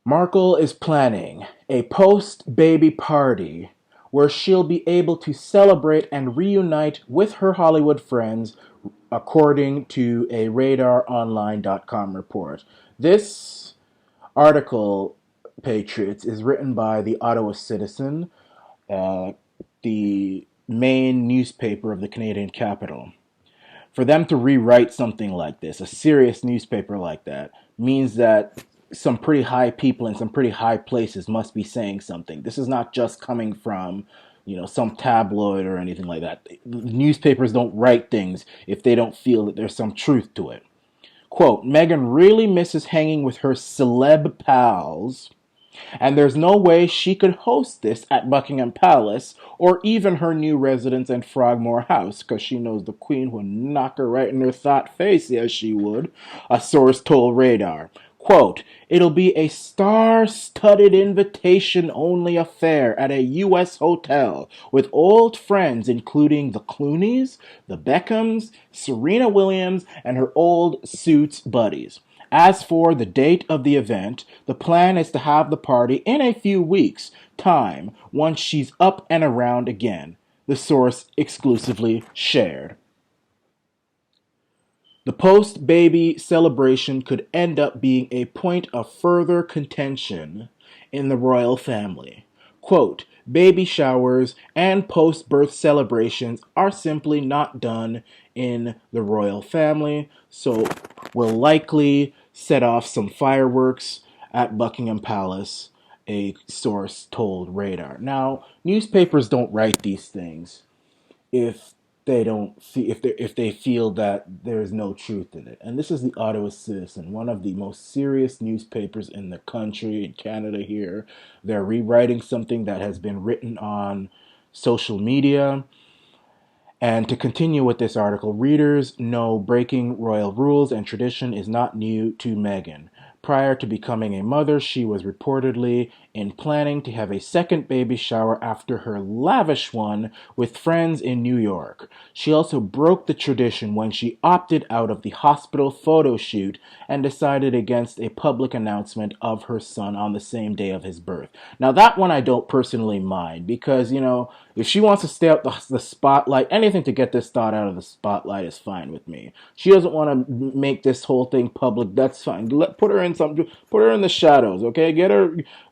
Markle is planning a post-baby party where she'll be able to celebrate and reunite with her Hollywood friends, according to a RadarOnline.com report. This article, Patriots, is written by the Ottawa Citizen, uh, the main newspaper of the Canadian capital. For them to rewrite something like this, a serious newspaper like that, means that some pretty high people in some pretty high places must be saying something. This is not just coming from, some tabloid or anything like that. Newspapers don't write things if they don't feel that there's some truth to it. Quote, Meghan really misses hanging with her celeb pals, and there's no way she could host this at Buckingham Palace or even her new residence in Frogmore House, because she knows the Queen would knock her right in her thought face, yes she would, a source told Radar. Quote, it'll be a star-studded invitation-only affair at a U.S. hotel with old friends including the Clooneys, the Beckhams, Serena Williams, and her old Suits buddies. As for the date of the event, the plan is to have the party in a few weeks' time once she's up and around again, the source exclusively shared. The post-baby celebration could end up being a point of further contention in the royal family. Quote, baby showers and post-birth celebrations are simply not done in the royal family, so we'll likely set off some fireworks at Buckingham Palace, a source told Radar. Now, newspapers don't write these things if if they feel that there's no truth in it. And this is the Ottawa Citizen, one of the most serious newspapers in the country, in Canada here. They're rewriting something that has been written on social media. And to continue with this article, readers know breaking royal rules and tradition is not new to Meghan. Prior to becoming a mother, she was reportedly in planning to have a second baby shower after her lavish one with friends in New York. She also broke the tradition when she opted out of the hospital photo shoot and decided against a public announcement of her son on the same day of his birth. Now, that one I don't personally mind because, if she wants to stay out the spotlight, anything to get this thought out of the spotlight is fine with me. She doesn't want to make this whole thing public. That's fine. Put her in the shadows, okay?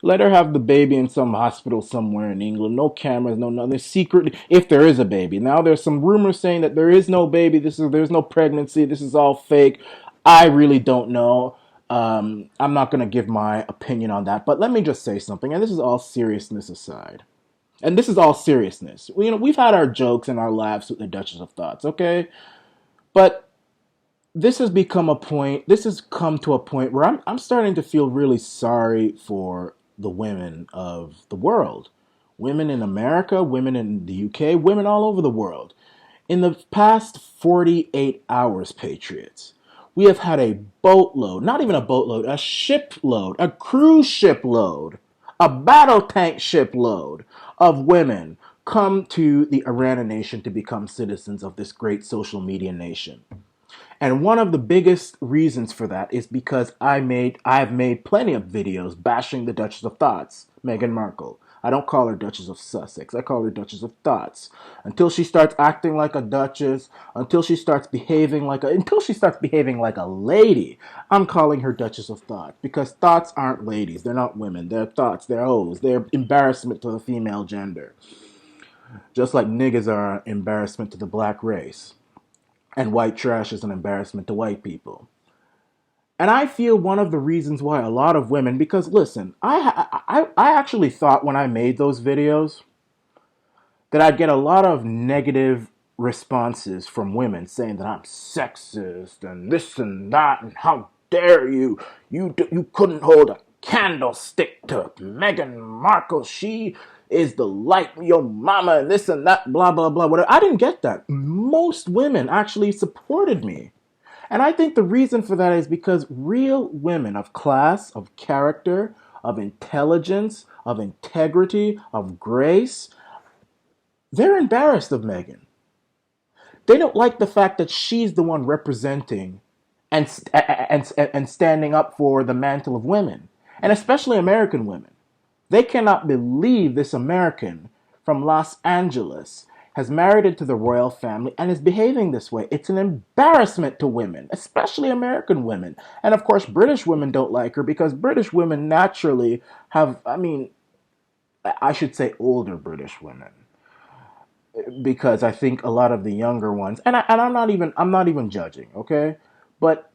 Let her have the baby in some hospital somewhere in England. No cameras, no nothing. Secret, if there is a baby. Now there's some rumors saying that there is no baby. There's no pregnancy. This is all fake. I really don't know. I'm not going to give my opinion on that. But let me just say something, and this is all seriousness aside. And this is all seriousness. We've had our jokes and our laughs with the Duchess of Thots, okay? But this has come to a point where I'm starting to feel really sorry for the women of the world. Women in America, women in the UK, women all over the world. In the past 48 hours, Patriots, we have had a boatload, not even a boatload, a shipload, a cruise ship load, a battle tank ship load of women come to the Iranian nation to become citizens of this great social media nation. And one of the biggest reasons for that is because I've made plenty of videos bashing the Duchess of Thots, Meghan Markle. I don't call her Duchess of Sussex. I call her Duchess of Thots. Until she starts acting like a duchess, until she starts behaving like a lady, I'm calling her Duchess of Thots. Because Thots aren't ladies. They're not women. They're Thots. They're hoes. They're embarrassment to the female gender. Just like niggas are an embarrassment to the black race. And white trash is an embarrassment to white people. And I feel one of the reasons why a lot of women, because listen, I actually thought when I made those videos that I'd get a lot of negative responses from women saying that I'm sexist and this and that and how dare you, you couldn't hold a candlestick to Meghan Markle, she is the light, your mama, and this and that, blah, blah, blah, whatever. I didn't get that. Most women actually supported me. And I think the reason for that is because real women of class, of character, of intelligence, of integrity, of grace, they're embarrassed of Meghan. They don't like the fact that she's the one representing and standing up for the mantle of women. And especially American women. They cannot believe this American from Los Angeles has married into the royal family and is behaving this way. It's an embarrassment to women, especially American women. And of course, British women don't like her because British women naturally have, I mean, I should say older British women, because I think a lot of the younger ones, and I'm not even judging, okay? But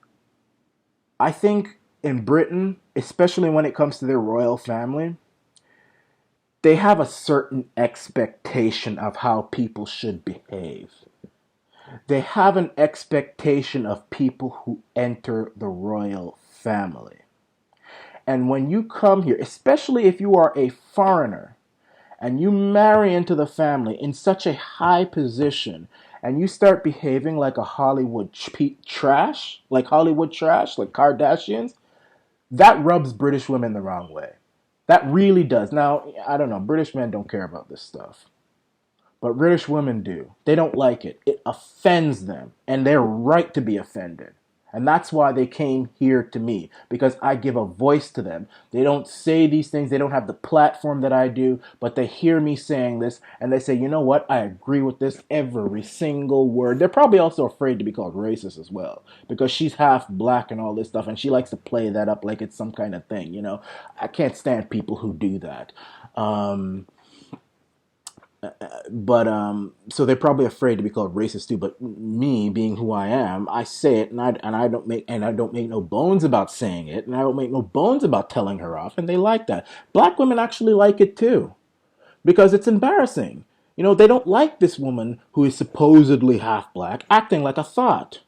I think in Britain, especially when it comes to their royal family, they have a certain expectation of how people should behave. They have an expectation of people who enter the royal family. And when you come here, especially if you are a foreigner, and you marry into the family in such a high position, and you start behaving like a Hollywood trash, like Hollywood trash, like Kardashians, that rubs British women the wrong way. That really does. Now, I don't know, British men don't care about this stuff. But British women do. They don't like it. It offends them. And they're right to be offended. And that's why they came here to me, because I give a voice to them. They don't say these things. They don't have the platform that I do, but they hear me saying this and they say, you know what? I agree with this every single word. They're probably also afraid to be called racist as well, because she's half black and all this stuff, and she likes to play that up like it's some kind of thing, you know? I can't stand people who do that. But so they're probably afraid to be called racist too. But me, being who I am, I say it, and I don't make no bones about saying it, and I don't make no bones about telling her off, and they like that. Black women actually like it too, because it's embarrassing. You know, they don't like this woman who is supposedly half black acting like a thought.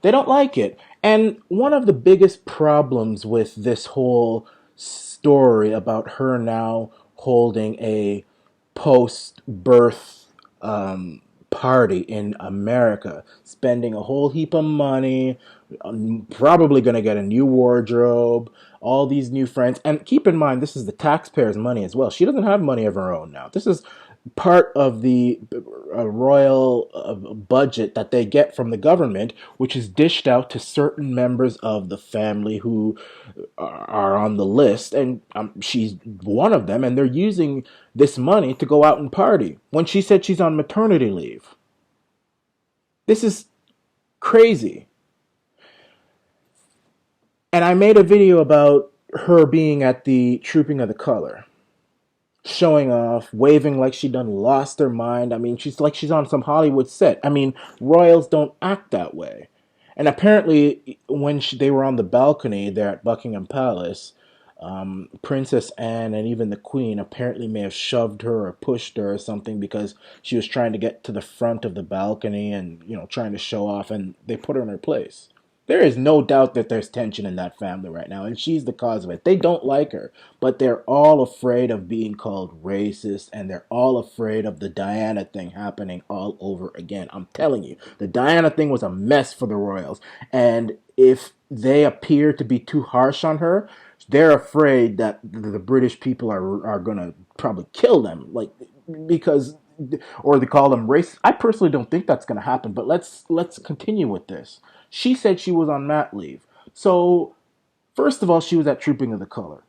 They don't like it. And one of the biggest problems with this whole story about her now holding a post birth party in America, spending a whole heap of money, probably going to get a new wardrobe, all these new friends. And keep in mind, this is the taxpayers' money as well. She doesn't have money of her own now. This is part of the royal budget that they get from the government, which is dished out to certain members of the family who are on the list, and she's one of them, and they're using this money to go out and party when she said she's on maternity leave. This is crazy. And I made a video about her being at the Trooping of the Color, showing off, waving like she done lost her mind. I mean, she's like she's on some Hollywood set. I mean, royals don't act that way. And apparently, when they were on the balcony there at Buckingham Palace, Princess Anne and even the Queen apparently may have shoved her or pushed her or something, because she was trying to get to the front of the balcony and, you know, trying to show off, and they put her in her place. There is no doubt that there's tension in that family right now, and she's the cause of it. They don't like her, but they're all afraid of being called racist, and they're all afraid of the Diana thing happening all over again. I'm telling you, the Diana thing was a mess for the royals, and if they appear to be too harsh on her, they're afraid that the British people are gonna probably kill them, like, because, or they call them racist. I personally don't think that's gonna happen, but let's continue with this. She said she was on mat leave. So, first of all, she was at Trooping of the Color.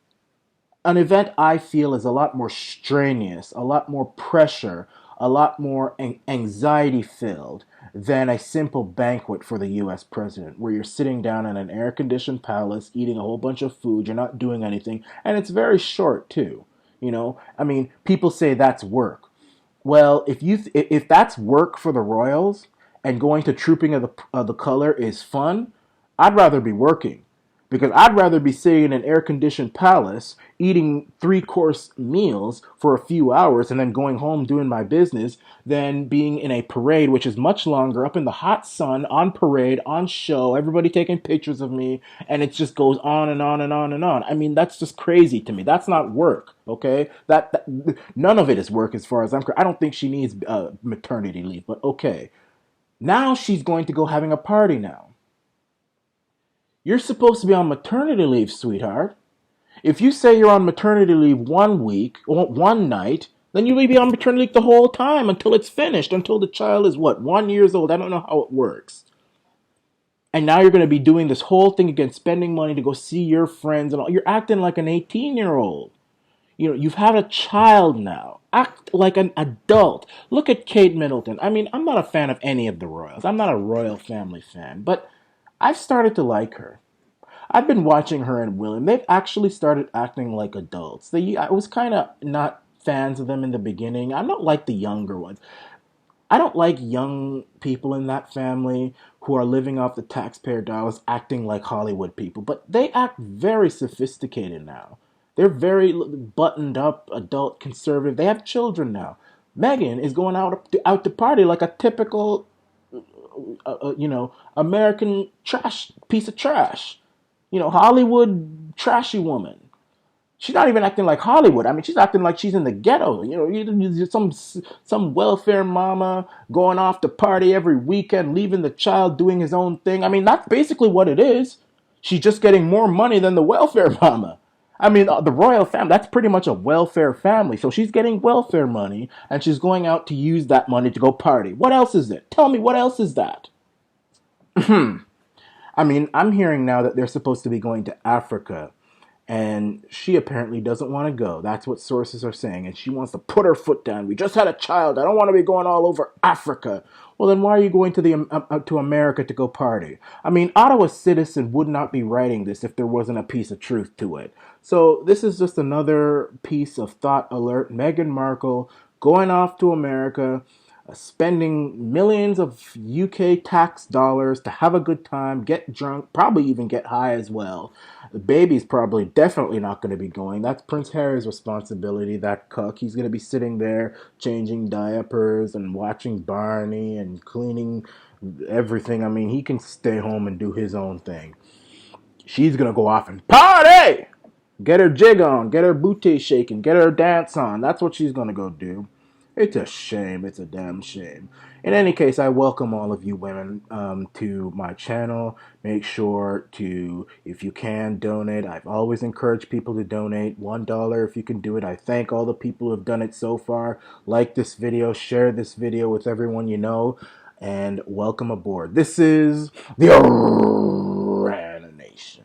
An event I feel is a lot more strenuous, a lot more pressure, a lot more anxiety filled than a simple banquet for the US president, where you're sitting down in an air conditioned palace eating a whole bunch of food, you're not doing anything, and it's very short too. You know, I mean, people say that's work. Well, if that's work for the royals, and going to Trooping of the Color is fun, I'd rather be working, because I'd rather be sitting in an air conditioned palace eating 3-course meals for a few hours and then going home doing my business than being in a parade, which is much longer, up in the hot sun, on parade, on show, everybody taking pictures of me, and it just goes on and on and on and on. I mean, that's just crazy to me. That's not work, okay? That none of it is work as far as I'm concerned. I don't think she needs maternity leave, but okay. Now she's going to go having a party now. You're supposed to be on maternity leave, sweetheart. If you say you're on maternity leave 1 week, or 1 night, then you'll be on maternity leave the whole time until it's finished, until the child is what, 1 year old? I don't know how it works. And now you're going to be doing this whole thing again, spending money to go see your friends and all. You're acting like an 18-year-old. You know, you've had a child now. Act like an adult. Look at Kate Middleton. I mean, I'm not a fan of any of the royals. I'm not a royal family fan, but I've started to like her. I've been watching her and William. They've actually started acting like adults. I was kind of not fans of them in the beginning. I'm not like the younger ones. I don't like young people in that family who are living off the taxpayer dollars acting like Hollywood people, but they act very sophisticated now. They're very buttoned up, adult, conservative. They have children now. Meghan is going out to party like a typical, American trash piece of trash. Hollywood trashy woman. She's not even acting like Hollywood. I mean, she's acting like she's in the ghetto. Some welfare mama going off to party every weekend, leaving the child doing his own thing. I mean, that's basically what it is. She's just getting more money than the welfare mama. I mean, the royal family, that's pretty much a welfare family. So she's getting welfare money and she's going out to use that money to go party. What else is it? Tell me, what else is that? I mean, I'm hearing now that they're supposed to be going to Africa, and she apparently doesn't want to go. That's what sources are saying, and she wants to put her foot down. We just had a child. I don't want to be going all over Africa. Well, then why are you going to America to go party? I mean, Ottawa Citizen would not be writing this if there wasn't a piece of truth to it. So this is just another piece of thought alert. Meghan Markle going off to America, spending millions of UK tax dollars to have a good time, get drunk, probably even get high as well. The baby's probably definitely not going to be going. That's Prince Harry's responsibility, that cook. He's going to be sitting there changing diapers and watching Barney and cleaning everything. I mean, he can stay home and do his own thing. She's going to go off and party! Get her jig on, get her booty shaking, get her dance on. That's what she's going to go do. It's a shame. It's a damn shame. In any case, I welcome all of you women to my channel. Make sure to, if you can, donate. I've always encouraged people to donate. $1 if you can do it. I thank all the people who have done it so far. Like this video, share this video with everyone you know, and welcome aboard. This is the Nation.